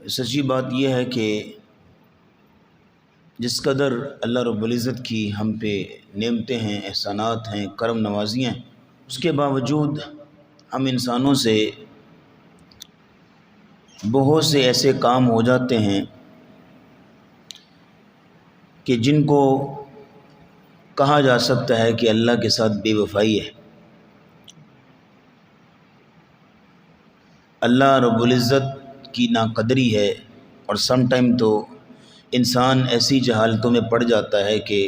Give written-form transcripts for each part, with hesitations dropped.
سچی بات یہ ہے کہ جس قدر اللہ رب العزت کی ہم پہ نعمتیں ہیں، احسانات ہیں، کرم نوازیاں ہیں، اس کے باوجود ہم انسانوں سے بہت سے ایسے کام ہو جاتے ہیں کہ جن کو کہا جا سکتا ہے کہ اللہ کے ساتھ بے وفائی ہے۔ اللہ رب العزت کی ناقدری ہے، اور سم ٹائم تو انسان ایسی جہالتوں میں پڑ جاتا ہے کہ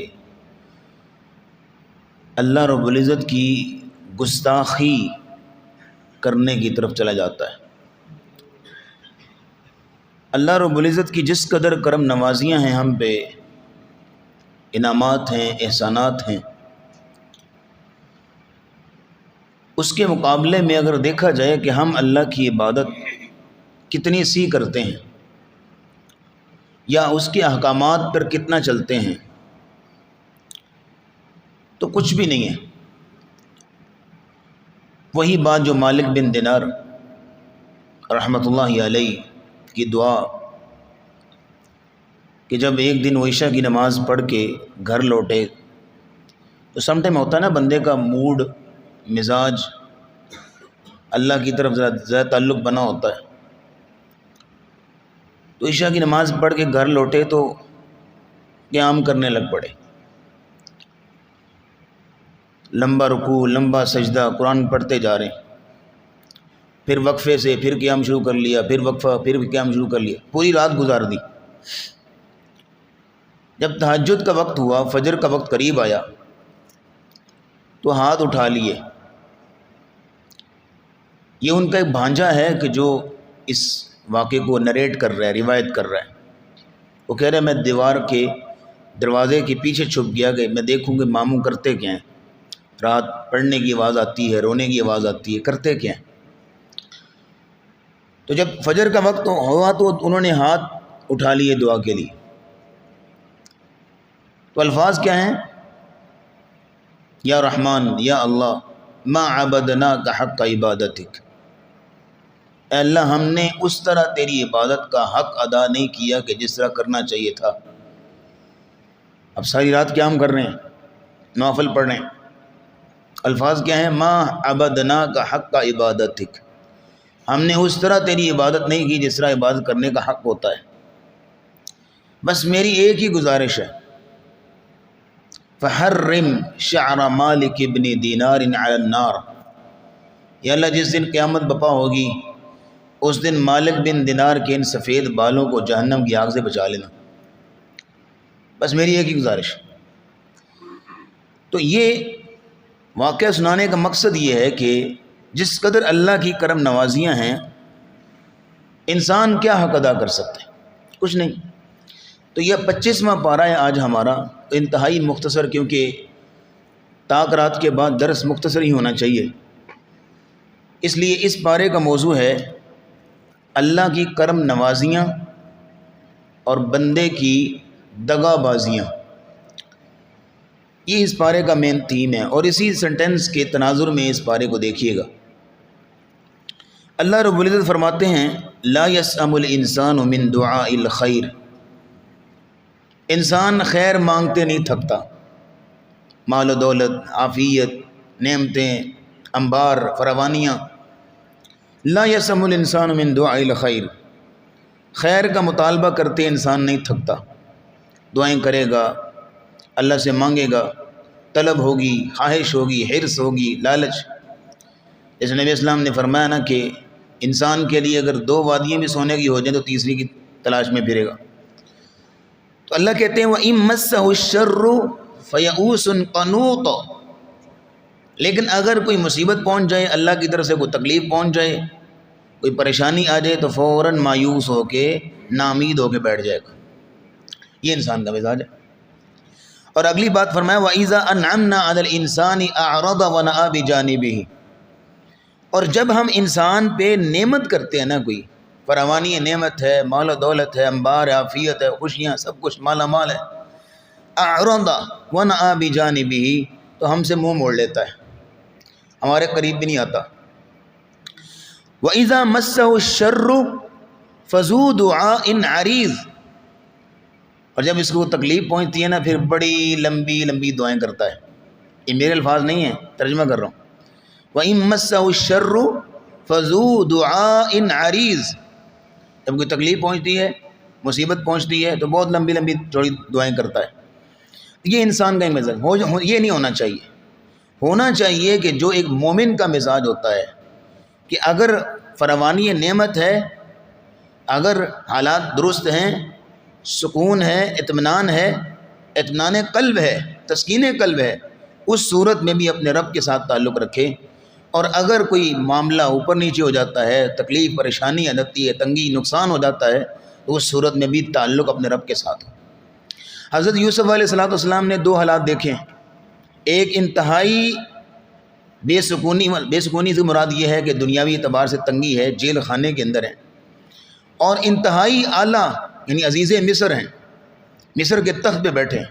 اللہ رب العزت کی گستاخی کرنے کی طرف چلا جاتا ہے۔ اللہ رب العزت کی جس قدر کرم نوازیاں ہیں، ہم پہ انعامات ہیں، احسانات ہیں، اس کے مقابلے میں اگر دیکھا جائے کہ ہم اللہ کی عبادت کتنی سی کرتے ہیں یا اس کے احکامات پر کتنا چلتے ہیں، تو کچھ بھی نہیں ہے۔ وہی بات جو مالک بن دینار رحمۃ اللہ علیہ کی دعا کہ جب ایک دن وہ عشاء کی نماز پڑھ کے گھر لوٹے تو سم ٹائم ہوتا ہے نا، بندے کا موڈ، مزاج اللہ کی طرف زیادہ تعلق بنا ہوتا ہے۔ تو عشاء کی نماز پڑھ کے گھر لوٹے تو قیام کرنے لگ پڑے، لمبا رکوع، لمبا سجدہ، قرآن پڑھتے جا رہے ہیں، پھر وقفے سے پھر قیام شروع کر لیا، پھر وقفہ، پھر قیام شروع کر لیا، پوری رات گزار دی۔ جب تہجد کا وقت ہوا، فجر کا وقت قریب آیا تو ہاتھ اٹھا لیے۔ یہ ان کا ایک بھانجا ہے کہ جو اس واقعے کو نریٹ کر رہا ہے، روایت کر رہا ہے۔ وہ کہہ رہا ہے میں دیوار کے دروازے کے پیچھے چھپ گیا کہ میں دیکھوں گے ماموں کرتے کیا ہیں، رات پڑھنے کی آواز آتی ہے، رونے کی آواز آتی ہے، کرتے کیا ہیں۔ تو جب فجر کا وقت ہوا تو انہوں نے ہاتھ اٹھا لیے دعا کے لیے۔ تو الفاظ کیا ہیں؟ یا رحمان، یا اللہ، ما عبدناک حق عبادتک، اے اللہ ہم نے اس طرح تیری عبادت کا حق ادا نہیں کیا کہ جس طرح کرنا چاہیے تھا۔ اب ساری رات قیام کر رہے ہیں، نوافل پڑھ رہے ہیں، الفاظ کیا ہیں؟ ما عبدناک حق عبادتک، ہم نے اس طرح تیری عبادت نہیں کی جس طرح عبادت کرنے کا حق ہوتا ہے۔ بس میری ایک ہی گزارش ہے، فحرم شعر مالک ابن دینار علی النار، یا اللہ جس دن قیامت بپا ہوگی اس دن مالک بن دینار کے ان سفید بالوں کو جہنم کی آگ سے بچا لینا، بس میری ایک ہی گزارش۔ تو یہ واقعہ سنانے کا مقصد یہ ہے کہ جس قدر اللہ کی کرم نوازیاں ہیں، انسان کیا حق ادا کر سکتے ہیں؟ کچھ نہیں۔ تو یہ 25واں پارہ ہے آج ہمارا، انتہائی مختصر، کیونکہ طاق رات کے بعد درس مختصر ہی ہونا چاہیے، اس لیے اس پارے کا موضوع ہے اللہ کی کرم نوازیاں اور بندے کی دغا بازیاں۔ یہ اس پارے کا مین تھیم ہے، اور اسی سنٹنس کے تناظر میں اس پارے کو دیکھیے گا۔ اللہ رب العزت فرماتے ہیں لا یسأم الانسان من دعاء الخیر، انسان خیر مانگتے نہیں تھکتا، مال و دولت، عافیت، نعمتیں، انبار، فراوانیاں۔ لا یسأم الانسان من دعاء الخیر، خیر کا مطالبہ کرتے انسان نہیں تھکتا، دعائیں کرے گا، اللہ سے مانگے گا، طلب ہوگی، خواہش ہوگی، حرص ہوگی، لالچ۔ جیسے نبی اسلام نے فرمایا نا کہ انسان کے لیے اگر 2 وادیاں بھی سونے کی ہو جائیں تو تیسری کی تلاش میں پھرے گا۔ تو اللہ کہتے ہیں وَإِن مَسَّهُ الشَّرُّ فَيَئُوسٌ قَنُوطٌ، لیکن اگر کوئی مصیبت پہنچ جائے، اللہ کی طرف سے کوئی تکلیف پہنچ جائے، کوئی پریشانی آ جائے، تو فوراً مایوس ہو کے، ناامید ہو کے بیٹھ جائے گا۔ یہ انسان کا مزاج ہے۔ اور اگلی بات فرمایا وَإِذَا أَنْعَمْنَا عَلَى الْإِنسَانِ أَعْرَضَ وَنَأَىٰ بِجَانِبِهِ، اور جب ہم انسان پہ نعمت کرتے ہیں نا، کوئی فراوانی نعمت ہے، مال و دولت ہے، انبار ہے، عافیت ہے، خوشیاں، سب کچھ مالا مال ہے، اعرض ونأىٰ بجانبہ، تو ہم سے منہ موڑ لیتا ہے، ہمارے قریب بھی نہیں آتا۔ وَإِذَا مَسَّهُ الشَّرُّ فذو دعاء عریض، اور جب اس کو تکلیف پہنچتی ہے نا پھر بڑی لمبی لمبی دعائیں کرتا ہے. یہ میرے الفاظ نہیں ہیں، ترجمہ کر رہا ہوں. وَإِن مَسَّهُ الشَّرُّ فَذُو دُعَاءٍ عَرِيضٍ، جب کوئی تکلیف پہنچتی ہے، مصیبت پہنچتی ہے تو بہت لمبی لمبی تھوڑی دعائیں کرتا ہے. یہ انسان کا ہی مزاج یہ نہیں ہونا چاہیے. ہونا چاہیے کہ جو ایک مومن کا مزاج ہوتا ہے کہ اگر فراوانی نعمت ہے، اگر حالات درست ہیں، سکون ہے، اطمینان ہے، اطمینان قلب ہے، تسکین قلب ہے، اس صورت میں بھی اپنے رب کے ساتھ تعلق رکھے. اور اگر کوئی معاملہ اوپر نیچے ہو جاتا ہے، تکلیف پریشانی آ جاتی ہے، تنگی نقصان ہو جاتا ہے، تو اس صورت میں بھی تعلق اپنے رب کے ساتھ ہو. حضرت یوسف علیہ السلام نے دو حالات دیکھے. ایک انتہائی بے سکونی سے مراد یہ ہے کہ دنیاوی اعتبار سے تنگی ہے، جیل خانے کے اندر ہیں، اور انتہائی اعلیٰ یعنی عزیز مصر ہیں، مصر کے تخت پہ بیٹھے ہیں.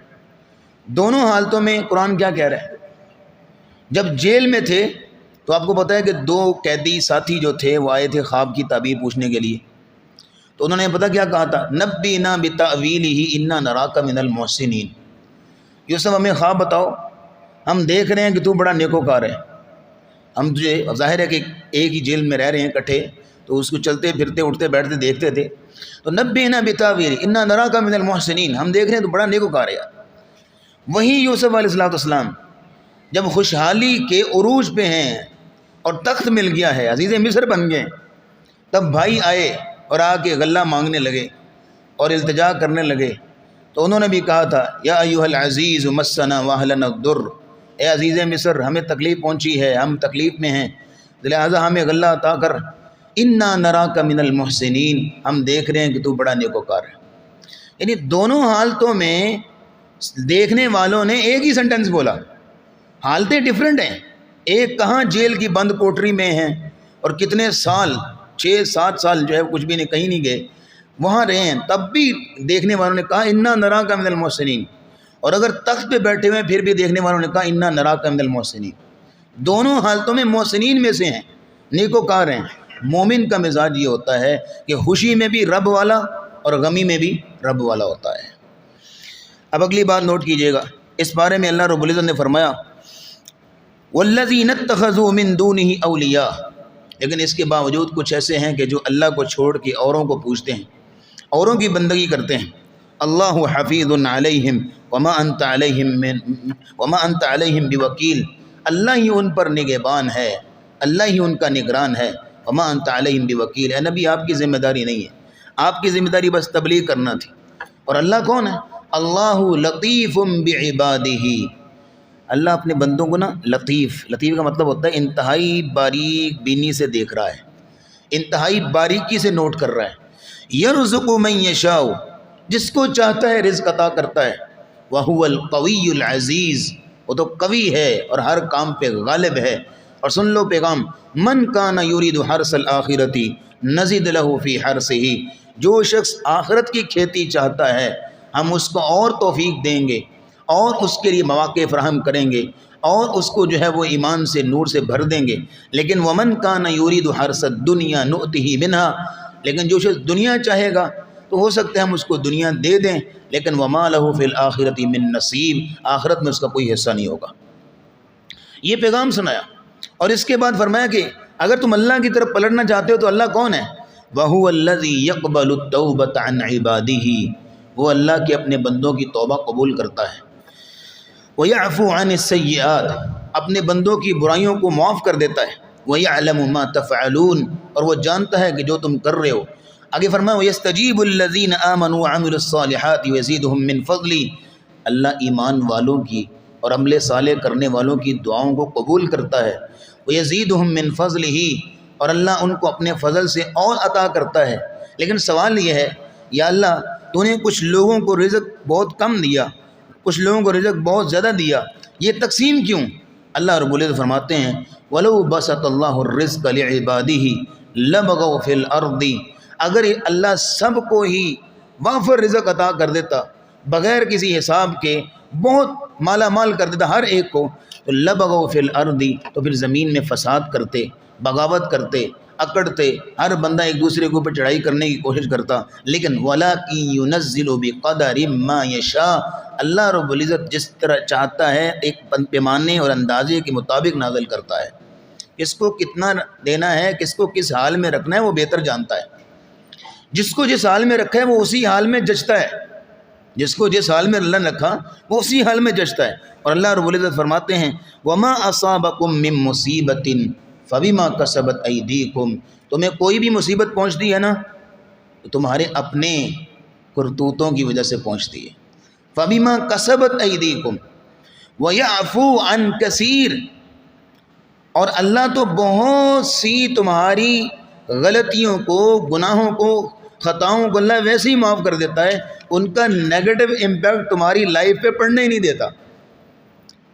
دونوں حالتوں میں قرآن کیا کہہ رہا ہے؟ جب جیل میں تھے تو آپ کو پتہ ہے کہ دو قیدی ساتھی جو تھے وہ آئے تھے خواب کی تعبیر پوچھنے کے لیے. تو انہوں نے پتہ کیا کہا تھا؟ نبئنا بتأویلہ انا نراک من المحسنین، یوسف ہمیں خواب بتاؤ، ہم دیکھ رہے ہیں کہ تو بڑا نیکوکار ہے. ہم تجھے، ظاہر ہے کہ ایک ہی جیل میں رہ رہے ہیں اکٹھے، تو اس کو چلتے پھرتے اٹھتے بیٹھتے دیکھتے تھے. تو نبئنا بتأویلہ انا نراک من المحسنین، ہم دیکھ رہے ہیں تو بڑا نیکوکار ہے. وہی یوسف علیہ السلام جب خوشحالی کے عروج پہ ہیں اور تخت مل گیا ہے، عزیز مصر بن گئے، تب بھائی آئے اور آ کے غلہ مانگنے لگے اور التجا کرنے لگے. تو انہوں نے بھی کہا تھا یا ایھا العزیز مسنا واہلنا الضر، اے عزیز مصر ہمیں تکلیف پہنچی ہے، ہم تکلیف میں ہیں، لہٰذا ہمیں غلہ عطا کر. انا نراک من المحسنین، ہم دیکھ رہے ہیں کہ تو بڑا نیکوکار ہے. یعنی دونوں حالتوں میں دیکھنے والوں نے ایک ہی سنٹنس بولا، حالتیں ڈیفرنٹ ہیں. ایک کہاں جیل کی بند کوٹری میں ہیں اور کتنے سال، 6-7 سال جو ہے کچھ بھی نہیں، کہیں نہیں گئے، وہاں رہے ہیں، تب بھی دیکھنے والوں نے کہا انا نراک من المحسنین. اور اگر تخت پہ بیٹھے ہوئے پھر بھی دیکھنے والوں نے کہا انا نراک من المحسنین. دونوں حالتوں میں محسنین میں سے ہیں، نیکوکار ہیں. مومن کا مزاج یہ ہوتا ہے کہ خوشی میں بھی رب والا اور غمی میں بھی رب والا ہوتا ہے. اب اگلی بات نوٹ کیجئے گا، اس بارے میں اللہ رب العزت نے فرمایا والذین اتخذوا من دونہ اولیاء، لیکن اس کے باوجود کچھ ایسے ہیں کہ جو اللہ کو چھوڑ کے اوروں کو پوجتے ہیں، اوروں کی بندگی کرتے ہیں. اللہ حفیظ علیہم وما انت علیہم بوکیل، اللہ ہی ان پر نگہبان ہے، اللہ ہی ان کا نگران ہے. وما انت علیہم بوکیل، اے نبی آپ کی ذمہ داری نہیں ہے، آپ کی ذمہ داری بس تبلیغ کرنا تھی. اور اللہ کون ہے؟ اللہ لطیف بعبادہ، اللہ اپنے بندوں کو نا لطیف کا مطلب ہوتا ہے انتہائی باریک بینی سے دیکھ رہا ہے، انتہائی باریکی سے نوٹ کر رہا ہے. یرزق من یشاء، جس کو چاہتا ہے رزق عطا کرتا ہے. وہو القوی العزیز، وہ تو قوی ہے اور ہر کام پہ غالب ہے. اور سن لو پیغام، من کان یرید حرث الآخرۃ نزد لہ فی حرثہ، جو شخص آخرت کی کھیتی چاہتا ہے ہم اس کو اور توفیق دیں گے اور اس کے لیے مواقع فراہم کریں گے اور اس کو جو ہے وہ ایمان سے نور سے بھر دیں گے. لیکن ومن کان یرید حرث الدنیا نؤتہ منہا، لیکن جو شخص دنیا چاہے گا تو ہو سکتا ہے ہم اس کو دنیا دے دیں، لیکن وما لہ فی الآخرۃ من نصیب، آخرت میں اس کا کوئی حصہ نہیں ہوگا. یہ پیغام سنایا اور اس کے بعد فرمایا کہ اگر تم اللہ کی طرف پلٹنا چاہتے ہو تو اللہ کون ہے؟ وَهُوَ الَّذِي يَقْبَلُ التَّوْبَةَ عَنْ عِبَادِهِ، وہ اللہ کے اپنے بندوں کی توبہ قبول کرتا ہے. وَيَعْفُو عَنِ السَّيِّئَاتِ، اپنے بندوں کی برائیوں کو معاف کر دیتا ہے. وَيَعْلَمُ مَا تَفْعَلُونَ، اور وہ جانتا ہے کہ جو تم کر رہے ہو. آگے فرمایا وَيَسْتَجِيبُ الَّذِينَ آمَنُوا وَعَمِلُوا الصَّالِحَاتِ وَيَزِيدُهُم مِّن فَضْلِهِ، اللہ ایمان والوں کی اور عمل صالح کرنے والوں کی دعاؤں کو قبول کرتا ہے. وَيَزِيدُهُم مِّن فَضْلِهِ، اور اللہ ان کو اپنے فضل سے اور عطا کرتا ہے. لیکن سوال یہ ہے یا اللہ تو نے کچھ لوگوں کو رزق بہت کم دیا، کچھ لوگوں کو رزق بہت زیادہ دیا، یہ تقسیم کیوں؟ اللہ رب العزت فرماتے ہیں وَلَوْ بَسَطَ اللَّهُ الرِّزْقَ لِعِبَادِهِ لَبَغَوْا فِي الْأَرْضِ، اگر اللہ سب کو ہی وافر رزق عطا کر دیتا بغیر کسی حساب کے، بہت مالا مال کر دیتا ہر ایک کو، تو لَبَغَوْا فِي الْأَرْضِ، تو پھر زمین میں فساد کرتے، بغاوت کرتے، اکڑتے، ہر بندہ ایک دوسرے کے اوپر چڑھائی کرنے کی کوشش کرتا، لیکن وَلَٰكِن يُنَزِّلُ بِقَدَرٍ مَّا يَشَاءُ، اللہ رب العزت جس طرح چاہتا ہے ایک پیمانے اور اندازے کے مطابق نازل کرتا ہے۔ کس کو کتنا دینا ہے، کس کو کس حال میں رکھنا ہے وہ بہتر جانتا ہے۔ جس کو جس حال میں رکھا ہے وہ اسی حال میں جچتا ہے، جس کو جس حال میں اللہ نے رکھا وہ اسی حال میں جچتا ہے۔ اور اللہ رب العزت فرماتے ہیں وَمَا أَصَابَكُم مِّن مُّصِيبَةٍ فَبِمَا كَسَبَتْ أَيْدِيكُمْ، تمہیں کوئی بھی مصیبت پہنچتی ہے نا تو تمہارے اپنے کرتوتوں کی وجہ سے پہنچتی ہے۔ فَبِمَا كَسَبَتْ أَيْدِيكُمْ وَيَعْفُو عَن كَثِيرٍ، اور اللہ تو بہت سی تمہاری غلطیوں کو، گناہوں کو، خطاؤں کو اللہ ویسے ہی معاف کر دیتا ہے، ان کا نیگیٹو امپیکٹ تمہاری لائف پہ پڑنے ہی نہیں دیتا۔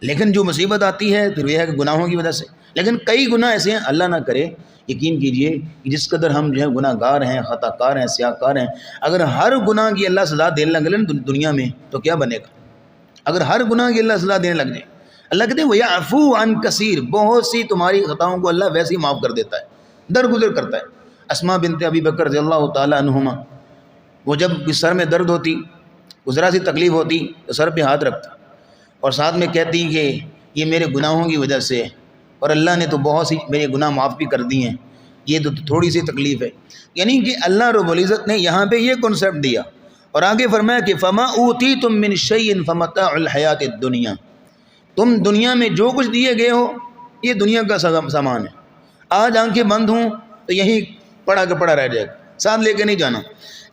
لیکن جو مصیبت آتی ہے پھر یہ ہے کہ گناہوں کی وجہ سے، لیکن کئی گناہ ایسے ہیں اللہ نہ کرے، یقین کیجئے کہ جس قدر ہم جو ہے گناہ گار ہیں، خطا کار ہیں، سیاہ کار ہیں، اگر ہر گناہ کی اللہ سزا دینے لگ جائے نا دنیا میں تو کیا بنے گا؟ اگر ہر گناہ کی اللہ سزا دینے لگ جائے، اللہ کہتے ہیں وَيَعْفُو عَن كَثِيرٍ، بہت سی تمہاری خطاؤں کو اللہ ویسے ہی معاف کر دیتا ہے، درگزر کرتا ہے۔ اسماء بنت ابی بکر رضی اللہ تعالیٰ عنہما، وہ جب سر میں درد ہوتی، ذرا سی تکلیف ہوتی تو سر پہ ہاتھ رکھتا اور ساتھ میں کہتی کہ یہ میرے گناہوں کی وجہ سے، اور اللہ نے تو بہت سی میرے گناہ معاف بھی کر دی ہیں، یہ تو تھوڑی سی تکلیف ہے۔ یعنی کہ اللہ رب العزت نے یہاں پہ یہ کنسیپٹ دیا، اور آگے فرمایا کہ فَمَا أُوتِيتُم مِّن شَيْءٍ فَمَتَاعُ الْحَيَاةِ الدُّنْيَا، تم دنیا میں جو کچھ دیے گئے ہو یہ دنیا کا سامان ہے، آج آنکھیں بند ہوں تو یہی پڑا کے پڑا رہ جائے گا، ساتھ لے کے نہیں جانا۔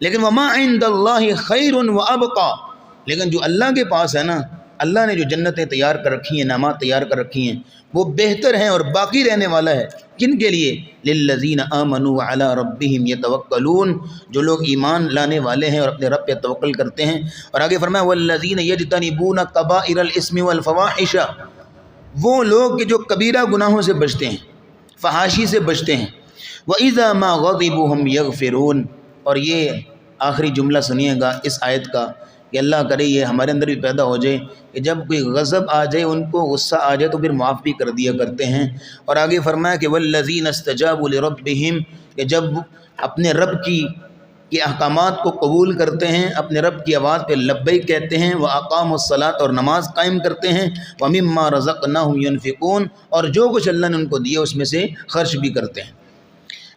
لیکن وَمَا عِندَ اللَّهِ خَيْرٌ وَأَبْقَىٰ، لیکن جو اللہ کے پاس ہے نا، اللہ نے جو جنتیں تیار کر رکھی ہیں، نعمات تیار کر رکھی ہیں، وہ بہتر ہیں اور باقی رہنے والا ہے۔ کن کے لیے؟ للذین آمنوا وعلی ربہم یتوکلون، جو لوگ ایمان لانے والے ہیں اور اپنے رب پہ توکل کرتے ہیں۔ اور آگے فرمایا والذین یجتنبون کبائر الاسم والفواحش، وہ لوگ کہ جو کبیرہ گناہوں سے بچتے ہیں، فحاشی سے بچتے ہیں۔ وَإِذَا مَا غَضِبُوا هُمْ يَغْفِرُونَ، اور یہ آخری جملہ سنیے گا اس آیت کا کہ اللہ کرے یہ ہمارے اندر بھی پیدا ہو جائے کہ جب کوئی غضب آ جائے، ان کو غصہ آ جائے تو پھر معاف بھی کر دیا کرتے ہیں۔ اور آگے فرمایا کہ وَالَّذِينَ اسْتَجَابُوا لِرَبِّهِمْ، کہ جب اپنے رب کی احکامات کو قبول کرتے ہیں، اپنے رب کی آواز پہ لبیک کہتے ہیں، وَأَقَامُوا الصَّلَاةَ، اور نماز قائم کرتے ہیں، وَمِمَّا رَزَقْنَاهُمْ يُنْفِقُونَ، اور جو کچھ اللہ نے ان کو دیا اس میں سے خرچ بھی کرتے ہیں۔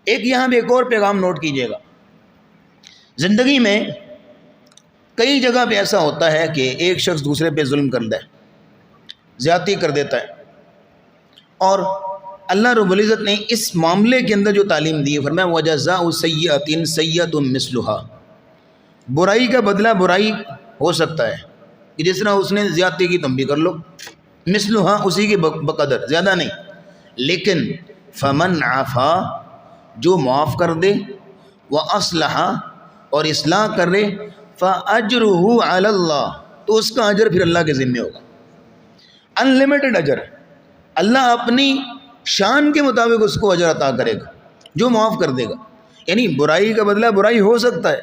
ایک یہاں پہ ایک اور پیغام نوٹ کیجئے گا، زندگی میں کئی جگہ پہ ایسا ہوتا ہے کہ ایک شخص دوسرے پہ ظلم کر دے، زیادتی کر دیتا ہے، اور اللہ رب العزت نے اس معاملے کے اندر جو تعلیم دی ہے، فرمایا وَجَزَاءُ سَيِّئَةٍ سَيِّئَةٌ مِثْلُهَا، برائی کا بدلہ برائی ہو سکتا ہے کہ جس طرح اس نے زیادتی کی تم بھی کر لو، مثلها اسی کے بقدر، زیادہ نہیں۔ لیکن فَمَنْ عَفَا، جو معاف کر دے، وَأَصْلَحَ، اور اصلاح کر دے، فَأَجْرُهُ عَلَى اللَّهِ، تو اس کا اجر پھر اللہ کے ذمہ ہوگا، انلمیٹڈ اجر، اللہ اپنی شان کے مطابق اس کو اجر عطا کرے گا جو معاف کر دے گا۔ یعنی برائی کا بدلہ برائی ہو سکتا ہے،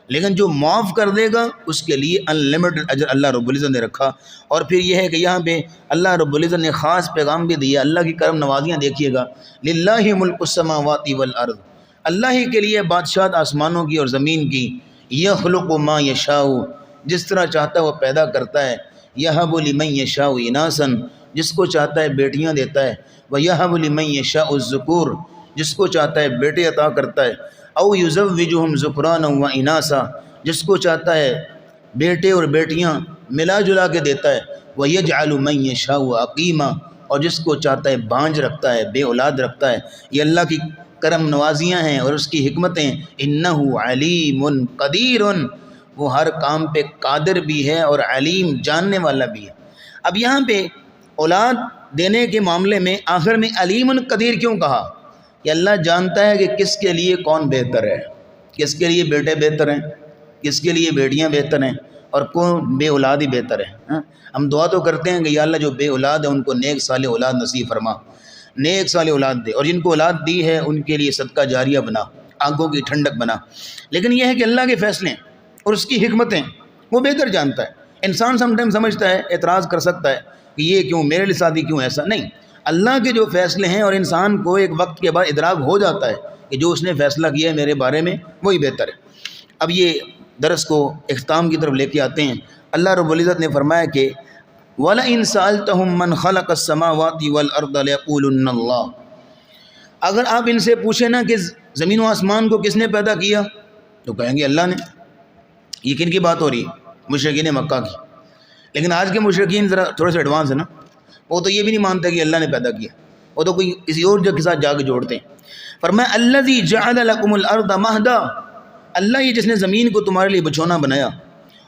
لیکن جو معاف کر دے گا اس کے لیے انلمیٹڈ اجر اللہ رب العزت نے رکھا۔ اور پھر یہ ہے کہ یہاں پہ اللہ رب العزت نے خاص پیغام بھی دیا، اللہ کی کرم نوازیاں دیکھیے گا، للہ ملک السماوات والارض، اللہ ہی کے لیے بادشاہت آسمانوں کی اور زمین کی، یخلق ما یشاء، جس طرح چاہتا ہے وہ پیدا کرتا ہے، یہب لمن یشاء اناسا، جس کو چاہتا ہے بیٹیاں دیتا ہے، ویہب لمن یشاء الذکور، جس کو چاہتا ہے بیٹے عطا کرتا ہے، او یزوجہم ذکرانا و اناسا، جس کو چاہتا ہے بیٹے اور بیٹیاں ملا جلا کے دیتا ہے، ویجعل من یشاء عقیما، اور جس کو چاہتا ہے بانجھ رکھتا ہے، بے اولاد رکھتا ہے۔ یہ اللہ کی کرم نوازیاں ہیں اور اس کی حکمتیں۔ انہ علیم قدیر، وہ ہر کام پہ قادر بھی ہے اور علیم، جاننے والا بھی ہے۔ اب یہاں پہ اولاد دینے کے معاملے میں آخر میں علیم قدیر کیوں کہا؟ کہ اللہ جانتا ہے کہ کس کے لیے کون بہتر ہے، کس کے لیے بیٹے بہتر ہیں، کس کے لیے بیٹیاں بہتر ہیں، اور کون بے اولاد ہی بہتر ہے۔ ہم دعا تو کرتے ہیں کہ یا اللہ جو بے اولاد ہے ان کو نیک صالح اولاد نصیب فرما، نیک صالح اولاد دے، اور جن کو اولاد دی ہے ان کے لیے صدقہ جاریہ بنا، آنکھوں کی ٹھنڈک بنا۔ لیکن یہ ہے کہ اللہ کے فیصلے اور اس کی حکمتیں وہ بہتر جانتا ہے۔ انسان سم ٹائم سمجھتا ہے، اعتراض کر سکتا ہے کہ یہ کیوں، میرے لیے شادی کیوں ایسا نہیں۔ اللہ کے جو فیصلے ہیں اور انسان کو ایک وقت کے بعد ادراک ہو جاتا ہے کہ جو اس نے فیصلہ کیا ہے میرے بارے میں وہی بہتر ہے۔ اب یہ درس کو اختتام کی طرف لے کے آتے ہیں۔ اللہ رب العزت نے فرمایا کہ وَلَئِن سَأَلْتَهُم مَّنْ خَلَقَ السَّمَاوَاتِ وَالْأَرْضَ لَيَقُولُنَّ اللَّهُ، اگر آپ ان سے پوچھیں نا کہ زمین و آسمان کو کس نے پیدا کیا تو کہیں گے اللہ نے۔ یہ کن کی بات ہو رہی ہے؟ مشرکین مکہ کی۔ لیکن آج کے مشرکین ذرا تھوڑے سے ایڈوانس ہیں نا، وہ تو یہ بھی نہیں مانتے کہ اللہ نے پیدا کیا، وہ تو کوئی کسی اور جگہ کے ساتھ جا کے جوڑتے ہیں۔ فرمایا الذی جعل لکم الارض مہدا، اللہ یہ جس نے زمین کو تمہارے لیے بچھونا بنایا،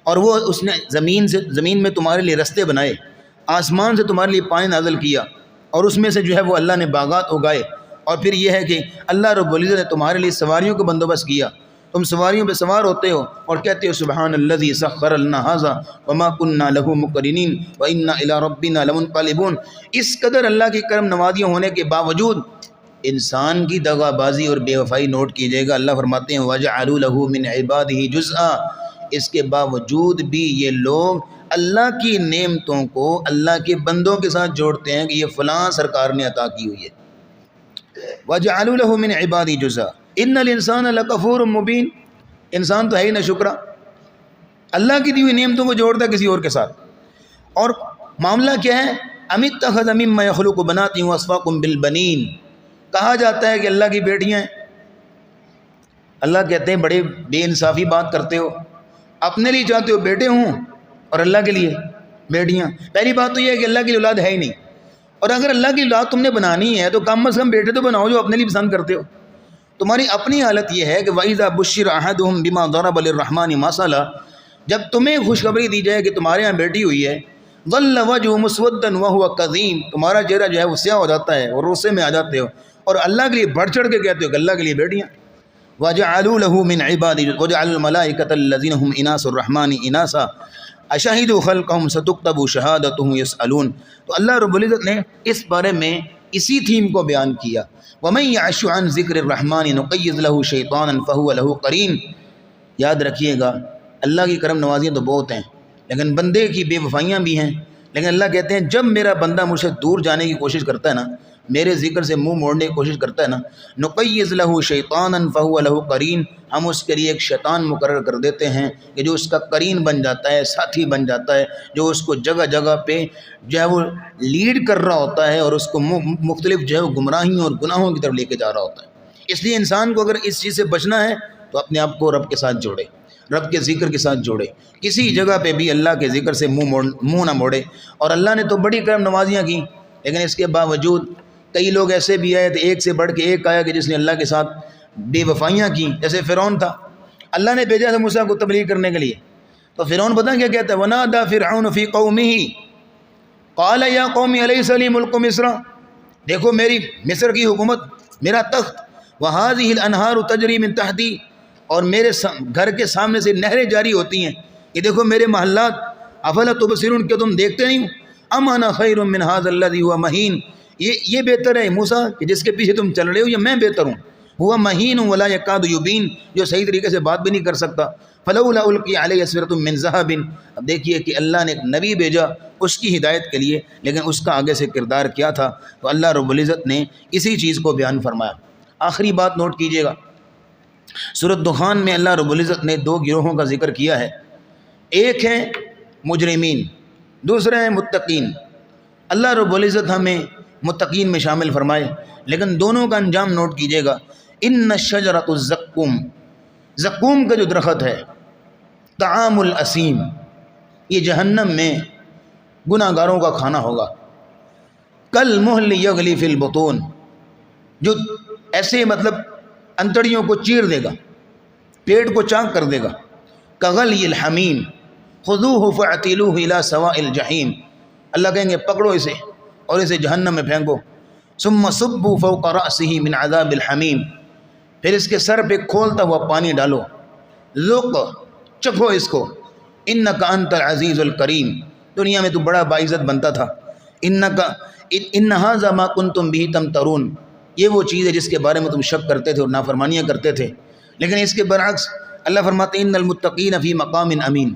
اور وہ اس نے زمین میں تمہارے لیے رستے بنائے، آسمان سے تمہارے لیے پانی نازل کیا، اور اس میں سے جو ہے وہ اللہ نے باغات اگائے، اور پھر یہ ہے کہ اللہ رب العزت نے تمہارے لیے سواریوں کا بندوبست کیا، تم سواریوں پہ سوار ہوتے ہو اور کہتے ہو سبحان الذی سخر لنا ھذا وما كنا له مقرنین وانا الی ربنا لمنقلبون۔ اس قدر اللہ کی کرم نوازیاں ہونے کے باوجود انسان کی دغا بازی اور بے وفائی نوٹ کیجیے گا۔ اللہ فرماتے ہیں وَجَعَلُوا لَهُ مِنْ عِبَادِهِ جُزْءًا، اس کے باوجود بھی یہ لوگ اللہ کی نعمتوں کو اللہ کے بندوں کے ساتھ جوڑتے ہیں کہ یہ فلاں سرکار نے عطا کی ہوئی ہے۔ وَجَعَلُوا لَهُ مِنْ عِبَادِهِ جُزْءًا اِنَّ الْإِنسَانَ لَكَفُورٌ مُبِينٌ، انسان تو ہے ہی نہ شکرا، اللہ کی دی ہوئی نعمتوں کو جوڑتا ہے کسی اور کے ساتھ۔ اور معاملہ کیا ہے؟ أَمِ اتَّخَذَ مِمَّا يَخْلُقُ بَنَاتٍ وَأَصْفَاكُم بِالْبَنِينَ، کہا جاتا ہے کہ اللہ کی بیٹیاں ہیں۔ اللہ کہتے ہیں بڑے بے انصافی بات کرتے ہو، اپنے لیے چاہتے ہو بیٹے ہوں اور اللہ کے لیے بیٹیاں۔ پہلی بات تو یہ ہے کہ اللہ کی اولاد ہے ہی نہیں، اور اگر اللہ کی اولاد تم نے بنانی ہے تو کم از کم بیٹے تو بناؤ جو اپنے لیے پسند کرتے ہو۔ تمہاری اپنی حالت یہ ہے کہ وَإِذَا بُشِّرَ أَحَدُهُم بِمَا ضَرَبَ لِلرَّحْمَنِ مَثَلًا، جب تمہیں خوشخبری دی جائے کہ تمہارے ہاں بیٹی ہوئی ہے، ظَلَّ وَجْهُهُ مُسْوَدًّا وَهُوَ كَظِيمٌ، تمہارا چہرہ جو ہے وہ سیاہ ہو جاتا ہے اور غصے میں آ جاتے ہو، اور اللہ کے لیے بڑھ چڑھ کے کہتے ہو کہ اللہ کے لیے بیٹیاں۔ وَجَعَلُوا لَهُ مِنْ عِبَادِهِ وَجَعَلُوا الْمَلَائِكَةَ الَّذِينَ هُمْ إِنَاثُ الرَّحْمَنِ إِنَاثًا أَشَهِدُوا خَلْقَهُمْ سَتُكْتَبُ شَهَادَتُهُمْ يَسْأَلُونَ۔ تو اللہ رب العزت نے اس بارے میں اسی تھیم کو بیان کیا، وَمَن يَعْشُ عَنْ ذِكْرِ الرَّحْمَنِ نُقَيِّضْ لَهُ شَيْطَانًا فَهُوَ لَهُ قَرِينٌ۔ یاد رکھیے گا اللہ کی کرم نوازیاں تو بہت ہیں، لیکن بندے کی بے وفائیاں بھی ہیں۔ لیکن اللہ کہتے ہیں جب میرا بندہ مجھ سے دور جانے کی کوشش کرتا ہے نا، میرے ذکر سے منہ موڑنے کی کوشش کرتا ہے نا، نُقَيِّضْ لَهُ شَيْطَانًا فَهُوَ لَهُ قَرِينٌ، ہم اس کے لیے ایک شیطان مقرر کر دیتے ہیں کہ جو اس کا قرین بن جاتا ہے، ساتھی بن جاتا ہے، جو اس کو جگہ جگہ پہ جو ہے وہ لیڈ کر رہا ہوتا ہے اور اس کو مختلف جو ہے وہ گمراہیوں اور گناہوں کی طرف لے کے جا رہا ہوتا ہے۔ اس لیے انسان کو اگر اس چیز سے بچنا ہے تو اپنے آپ کو رب کے ساتھ جوڑے، رب کے ذکر کے ساتھ جوڑے، کسی جگہ پہ بھی اللہ کے ذکر سے منہ نہ موڑے۔ اور اللہ نے تو بڑی کرم نوازیاں کی، لیکن اس کے باوجود کئی لوگ ایسے بھی آئے، تو ایک سے بڑھ کے ایک آیا کہ جس نے اللہ کے ساتھ بے وفائیاں کی۔ جیسے فرعون تھا، اللہ نے بھیجا تھا موسیٰ کو تبلیغ کرنے کے لیے، تو فرعون پتہ کیا کہتا ہے؟ وَنَادَى فِرْعَوْنُ فِي قَوْمِهِ قَالَ يَا قَوْمِ أَلَيْسَ لِي مُلْكُ مِصْرَ، دیکھو میری مصر کی حکومت، میرا تخت، وَهَٰذِهِ الْأَنْهَارُ تَجْرِي مِن تَحْتِي، اور میرے گھر کے سامنے سے نہریں جاری ہوتی ہیں، یہ دیکھو میرے محلات، افلا تبصرون، کہ تم دیکھتے نہیں ہو؟ ام انا خیر من هذا الذي هو مہین، یہ بہتر ہے موسیٰ کہ جس کے پیچھے تم چل رہے ہو، یا میں بہتر ہوں؟ ہوا مہین ولا یکاد یبین، جو صحیح طریقے سے بات بھی نہیں کر سکتا۔ فلولا القی علیہ اسورۃ من ذہب، اب دیکھیے کہ اللہ نے ایک نبی بھیجا اس کی ہدایت کے لیے، لیکن اس کا آگے سے کردار کیا تھا؟ تو اللہ رب العزت نے اسی چیز کو بیان فرمایا۔ آخری بات نوٹ کیجیے گا، سورۃ دخان میں اللہ رب العزت نے دو گروہوں کا ذکر کیا ہے، ایک ہے مجرمین، دوسرے ہیں متقین۔ اللہ رب العزت ہمیں متقین میں شامل فرمائے، لیکن دونوں کا انجام نوٹ کیجیے گا۔ ان شجرۃ الزقوم، زقوم کا جو درخت ہے، طعام الاسیم، یہ جہنم میں گناہ گاروں کا کھانا ہوگا۔ کل محل یغلی فی البطون، جو ایسے مطلب انتڑیوں کو چیر دے گا، پیٹ کو چاک کر دے گا۔ کغلی الحمیم خذوہ فاعتلوہ الی سواء الجحیم، اللہ کہیں گے پکڑو اسے اور اسے جہنم میں پھینکو۔ ثم صبوا فوق رأسہ من عذاب الحمیم، پھر اس کے سر پہ کھولتا ہوا پانی ڈالو۔ ذوق، چکھو اس کو، انک انت العزیز الکریم، دنیا میں تو بڑا باعزت بنتا تھا۔ ان ھذا ما کنتم بہ تمترون، یہ وہ چیز ہے جس کے بارے میں تم شک کرتے تھے اور نافرمانیاں کرتے تھے۔ لیکن اس کے برعکس اللہ فرماتے ہیں ان المتقین فی مقام امین،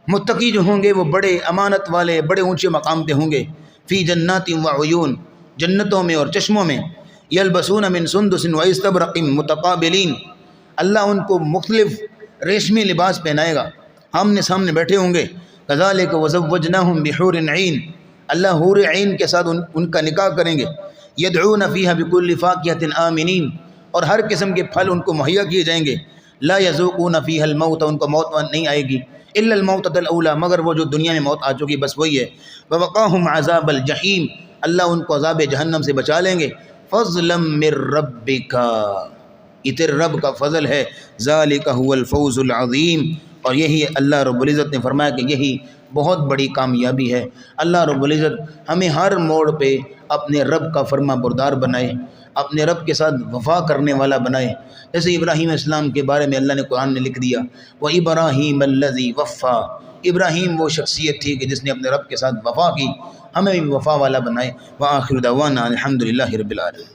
متقی جو ہوں گے وہ بڑے امانت والے، بڑے اونچے مقام پہ ہوں گے۔ فی جنات و عیون، جنتوں میں اور چشموں میں، یلبسون من سندس و استبرق متقابلین، اللہ ان کو مختلف ریشمی لباس پہنائے گا، آمنے سامنے بیٹھے ہوں گے۔ کذالک وزوجناہم بحور عین، اللہ حور عین کے ساتھ ان کا نکاح کریں گے۔ یدعون فیہا بکل فاکہۃ آمنین، اور ہر قسم کے پھل ان کو مہیا کیے جائیں گے۔ لا یذوقون فیہا الموت، ان کو موت نہیں آئے گی، الا الموتۃ الاولی، مگر وہ جو دنیا میں موت آ چکی بس وہی ہے۔ ووقاہم عذاب الجحیم، اللہ ان کو عذاب جہنم سے بچا لیں گے۔ فضلا من ربک، یہ تیرے رب کا فضل ہے۔ ذالک هو الفوز العظیم، اور یہی اللہ رب العزت نے فرمایا کہ یہی بہت بڑی کامیابی ہے۔ اللہ رب العزت ہمیں ہر موڑ پہ اپنے رب کا فرما بردار بنائے، اپنے رب کے ساتھ وفا کرنے والا بنائے۔ جیسے ابراہیم علیہ السلام کے بارے میں اللہ نے قرآن میں لکھ دیا، وَإِبْرَاهِيمَ الَّذِي وَفَّى، ابراہیم وہ شخصیت تھی کہ جس نے اپنے رب کے ساتھ وفا کی، ہمیں بھی وفا والا بنائے۔ وآخر دعوانا الحمد للہ رب العالمین۔